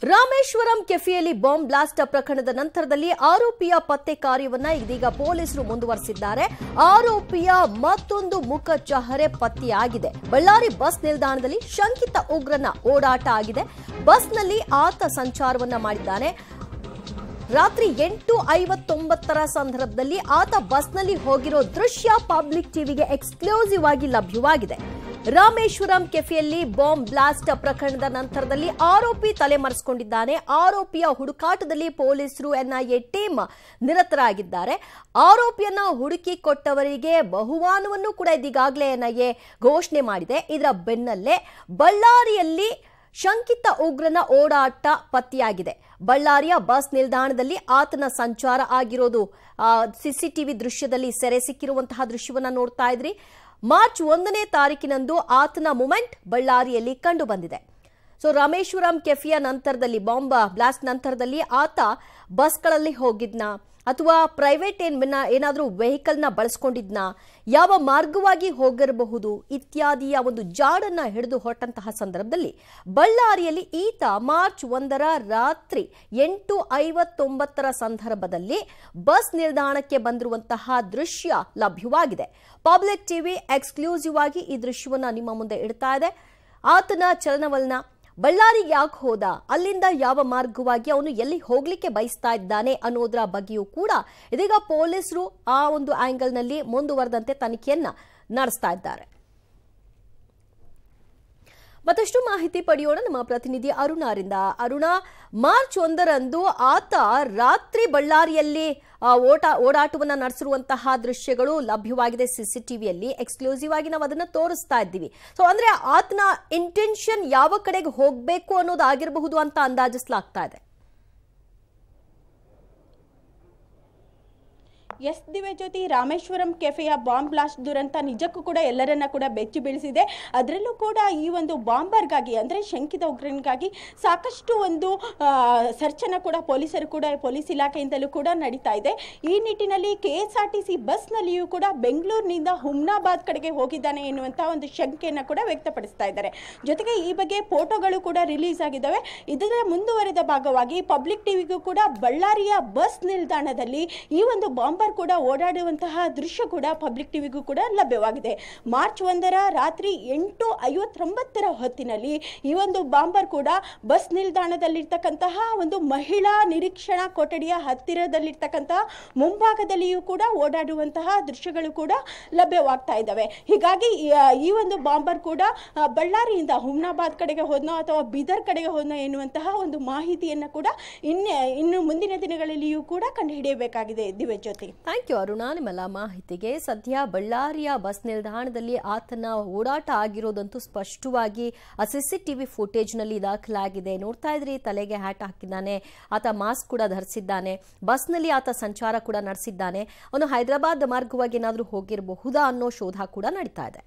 Rameswaram ಕೆಫೆಯಲ್ಲಿ bomb blast ಪ್ರಕರಣದ ನಂತರದಲ್ಲಿ ಆರೋಪಿಯ ಪತ್ತೆ ಕಾರ್ಯವನ್ನ ಇದೀಗ ಪೊಲೀಸರು ಮುಂದುವರೆಸಿದ್ದಾರೆ. ಆರೋಪಿಯ ಮತ್ತೊಂದು ಮುಖ ಚಹರೆ ಪತ್ತೆಯಾಗಿದೆ. ಬಳ್ಳಾರಿ ಬಸ್ ನಿಲ್ದಾಣದಲ್ಲಿ ಶಂಕಿತ ಉಗ್ರನ ಓಡಾಟ ಆಗಿದೆ. ಬಸ್ನಲ್ಲಿ ಆತ ಸಂಚಾರವನ್ನ ಮಾಡಿದ್ದಾನೆ. ರಾತ್ರಿ 8:59 ಸಂದರ್ಭದಲ್ಲಿ ಆತ ಬಸ್ನಲ್ಲಿ ಹೋಗಿರೋ ದೃಶ್ಯ ಪಬ್ಲಿಕ್ ಟಿವಿಗೆ ಎಕ್ಸ್ಕ್ಲೂಸಿವ್ ಆಗಿ ಲಭ್ಯವಾಗಿದೆ. ರಾಮೇಶ್ವರಂ ಕೆಫೆಯಲ್ಲಿ ಬಾಂಬ್ ಬ್ಲಾಸ್ಟ್ ಪ್ರಕರಣದ ನಂತರದಲ್ಲಿ ಆರೋಪಿ ತಲೆಮರೆಸಿಕೊಂಡಿದ್ದಾನೆ. ಆರೋಪಿಯ ಹುಡುಕಾಟದಲ್ಲಿ ಪೊಲೀಸರು ಎನ್ಐಎ ಟೀಮ್ ನಿರತರಾಗಿದ್ದಾರೆ. ಆರೋಪಿಯನ್ನ ಹುಡುಕಿ ಕೊಟ್ಟವರಿಗೆ ಬಹುಮಾನವನ್ನು ಕೂಡ ಇದೀಗಾಗಲೇ ಎನ್ಐಎ ಘೋಷಣೆ ಮಾಡಿದೆ. ಇದರ ಬೆನ್ನಲ್ಲೇ ಬಳ್ಳಾರಿಯಲ್ಲಿ ಶಂಕಿತ ಉಗ್ರನ ಓಡಾಟ ಪತ್ತೆಯಾಗಿದೆ. ಬಳ್ಳಾರಿಯ ಬಸ್ ನಿಲ್ದಾಣದಲ್ಲಿ ಆತನ ಸಂಚಾರ ಆಗಿರೋದು ಸಿಸಿಟಿವಿ ದೃಶ್ಯದಲ್ಲಿ ಸೆರೆ ಸಿಕ್ಕಿರುವಂತಹ ದೃಶ್ಯವನ್ನ ನೋಡ್ತಾ ಇದ್ರಿ. ಮಾರ್ಚ್ 1ನೇ ತಾರೀಕಿನಂದು ಆತನ ಮೂಮೆಂಟ್ ಬಳ್ಳಾರಿಯಲ್ಲಿ ಕಂಡು ಬಂದಿದೆ. ಸೊ ರಾಮೇಶ್ವರಂ ಕೆಫೆಯ ನಂತರದಲ್ಲಿ ಬಾಂಬ್ ಬ್ಲಾಸ್ಟ್ ನಂತರದಲ್ಲಿ ಆತ ಬಸ್ಗಳಲ್ಲಿ ಹೋಗಿದ್ನಾ ಅಥವಾ ಪ್ರೈವೇಟ್ ಏನಾದರೂ ವೆಹಿಕಲ್ನ ಬಳಸ್ಕೊಂಡಿದ್ನ, ಯಾವ ಮಾರ್ಗವಾಗಿ ಹೋಗಿರಬಹುದು ಇತ್ಯಾದಿಯ ಒಂದು ಜಾಡನ್ನ ಹಿಡಿದು ಹೊರಟಂತಹ ಸಂದರ್ಭದಲ್ಲಿ ಬಳ್ಳಾರಿಯಲ್ಲಿ ಈತ ಮಾರ್ಚ್ 1ರ ರಾತ್ರಿ 8:59 ಸಂದರ್ಭದಲ್ಲಿ ಬಸ್ ನಿಲ್ದಾಣಕ್ಕೆ ಬಂದಿರುವಂತಹ ದೃಶ್ಯ ಲಭ್ಯವಾಗಿದೆ. ಪಬ್ಲಿಕ್ ಟಿವಿ ಎಕ್ಸ್ಕ್ಲೂಸಿವ್ ಆಗಿ ಈ ದೃಶ್ಯವನ್ನ ನಿಮ್ಮ ಮುಂದೆ ಇಡ್ತಾ ಇದೆ. ಆತನ ಚಲನವಲನ, ಬಳ್ಳಾರಿಗೆ ಯಾಕೆ ಹೋದ, ಅಲ್ಲಿಂದ ಯಾವ ಮಾರ್ಗವಾಗಿ ಅವನು ಎಲ್ಲಿ ಹೋಗ್ಲಿಕ್ಕೆ ಬಯಸ್ತಾ ಇದ್ದಾನೆ ಅನ್ನೋದರ ಬಗ್ಗೆಯೂ ಕೂಡ ಇದೀಗ ಪೊಲೀಸರು ಆ ಒಂದು ಆಂಗಲ್ನಲ್ಲಿ ಮುಂದುವರೆದಂತೆ ತನಿಖೆಯನ್ನ ನಡೆಸ್ತಾ ಇದ್ದಾರೆ. ಮತ್ತಷ್ಟು ಮಾಹಿತಿ ಪಡೆಯೋಣ ನಮ್ಮ ಪ್ರತಿನಿಧಿ ಅರುಣರಿಂದ. ಅರುಣ, ಮಾರ್ಚ್ 1ರಂದು ಆತ ರಾತ್ರಿ ಬಳ್ಳಾರಿಯಲ್ಲಿ ಓಡಾಟವನ್ನ ನಡೆಸಿರುವಂತಹ ದೃಶ್ಯಗಳು ಲಭ್ಯವಾಗಿದೆ ಸಿಸಿಟಿವಿಯಲ್ಲಿ. ಎಕ್ಸ್ಕ್ಲೂಸಿವ್ ಆಗಿ ನಾವು ಅದನ್ನ ತೋರಿಸ್ತಾ ಇದ್ದೀವಿ. ಸೊ ಅಂದ್ರೆ ಆತನ ಇಂಟೆನ್ಷನ್ ಯಾವ ಕಡೆಗೆ ಹೋಗಬೇಕು ಅನ್ನೋದಾಗಿರಬಹುದು ಅಂತ ಅಂದಾಜಿಸಲಾಗ್ತಾ ಇದೆ. ಎಸ್ ದಿವ್ಯಜ್ಯೋತಿ, ರಾಮೇಶ್ವರಂ ಕೆಫೆಯ ಬಾಂಬ್ ಬ್ಲಾಸ್ಟ್ ದುರಂತ ನಿಜಕ್ಕೂ ಕೂಡ ಎಲ್ಲರನ್ನ ಕೂಡ ಬೆಚ್ಚಿ ಬೀಳಿಸಿದೆ. ಅದರಲ್ಲೂ ಕೂಡ ಈ ಒಂದು ಬಾಂಬರ್ಗಾಗಿ ಅಂದರೆ ಶಂಕಿತ ಉಗ್ರನಿಗಾಗಿ ಸಾಕಷ್ಟು ಒಂದು ಸರ್ಚನ್ನು ಕೂಡ ಪೊಲೀಸ್ ಇಲಾಖೆಯಿಂದಲೂ ಕೂಡ ನಡೀತಾ ಇದೆ. ಈ ನಿಟ್ಟಿನಲ್ಲಿ KSRTC ಬಸ್ನಲ್ಲಿಯೂ ಕೂಡ ಬೆಂಗಳೂರಿನಿಂದ ಹುಮ್ನಾಬಾದ್ ಕಡೆಗೆ ಹೋಗಿದ್ದಾನೆ ಎನ್ನುವಂಥ ಒಂದು ಶಂಕೆಯನ್ನು ಕೂಡ ವ್ಯಕ್ತಪಡಿಸ್ತಾ ಇದ್ದಾರೆ. ಜೊತೆಗೆ ಈ ಬಗ್ಗೆ ಫೋಟೋಗಳು ಕೂಡ ರಿಲೀಸ್ ಆಗಿದ್ದಾವೆ. ಇದರ ಮುಂದುವರೆದ ಭಾಗವಾಗಿ ಪಬ್ಲಿಕ್ ಟಿವಿಗೂ ಕೂಡ ಬಳ್ಳಾರಿಯ ಬಸ್ ನಿಲ್ದಾಣದಲ್ಲಿ ಈ ಒಂದು ಬಾಂಬರ್ ಕೂಡ ಓಡಾಡುವಂತಹ ದೃಶ್ಯ ಕೂಡ ಪಬ್ಲಿಕ್ ಟಿವಿಗೂ ಕೂಡ ಲಭ್ಯವಾಗಿದೆ. ಮಾರ್ಚ್ 1ರ ರಾತ್ರಿ 8:59 ಹೊತ್ತಿನಲ್ಲಿ ಈ ಒಂದು ಬಾಂಬರ್ ಕೂಡ ಬಸ್ ನಿಲ್ದಾಣದಲ್ಲಿರ್ತಕ್ಕಂತಹ ಒಂದು ಮಹಿಳಾ ನಿರೀಕ್ಷಣಾ ಕೊಠಡಿಯ ಹತ್ತಿರದಲ್ಲಿರ್ತಕ್ಕಂತಹ ಮುಂಭಾಗದಲ್ಲಿಯೂ ಕೂಡ ಓಡಾಡುವಂತಹ ದೃಶ್ಯಗಳು ಕೂಡ ಲಭ್ಯವಾಗ್ತಾ ಇದ್ದಾವೆ. ಹೀಗಾಗಿ ಈ ಒಂದು ಬಾಂಬರ್ ಕೂಡ ಬಳ್ಳಾರಿಯಿಂದ ಹುಮ್ನಾಬಾದ್ ಕಡೆಗೆ ಹೋದ್ನೋ ಅಥವಾ ಬೀದರ್ ಕಡೆಗೆ ಹೋದ್ನೋ ಎನ್ನುವಂತಹ ಒಂದು ಮಾಹಿತಿಯನ್ನು ಕೂಡ ಇನ್ನು ಮುಂದಿನ ದಿನಗಳಲ್ಲಿಯೂ ಕೂಡ ಕಂಡುಹಿಡಿಯಬೇಕಾಗಿದೆ. ದಿವ್ಯಜ್ಯೋತಿ, ಥ್ಯಾಂಕ್ ಯು ಅರುಣ ನಿಮ್ಮೆಲ್ಲ ಮಾಹಿತಿಗೆ. ಸದ್ಯ ಬಳ್ಳಾರಿಯ ಬಸ್ ನಿಲ್ದಾಣದಲ್ಲಿ ಆತನ ಓಡಾಟ ಆಗಿರೋದಂತೂ ಸ್ಪಷ್ಟವಾಗಿ ಸಿಸಿಟಿವಿ ಫುಟೇಜ್ನಲ್ಲಿ ದಾಖಲಾಗಿದೆ. ನೋಡ್ತಾ ಇದ್ರಿ, ತಲೆಗೆ ಹ್ಯಾಟ್ ಹಾಕಿದ್ದಾನೆ, ಆತ ಮಾಸ್ಕ್ ಕೂಡ ಧರಿಸಿದ್ದಾನೆ, ಬಸ್ನಲ್ಲಿ ಆತ ಸಂಚಾರ ಕೂಡ ನಡೆಸಿದ್ದಾನೆ. ಅವನು ಹೈದರಾಬಾದ್ ಮಾರ್ಗವಾಗಿ ಏನಾದರೂ ಹೋಗಿರಬಹುದಾ ಅನ್ನೋ ಶೋಧ ಕೂಡ ನಡೀತಾ ಇದೆ.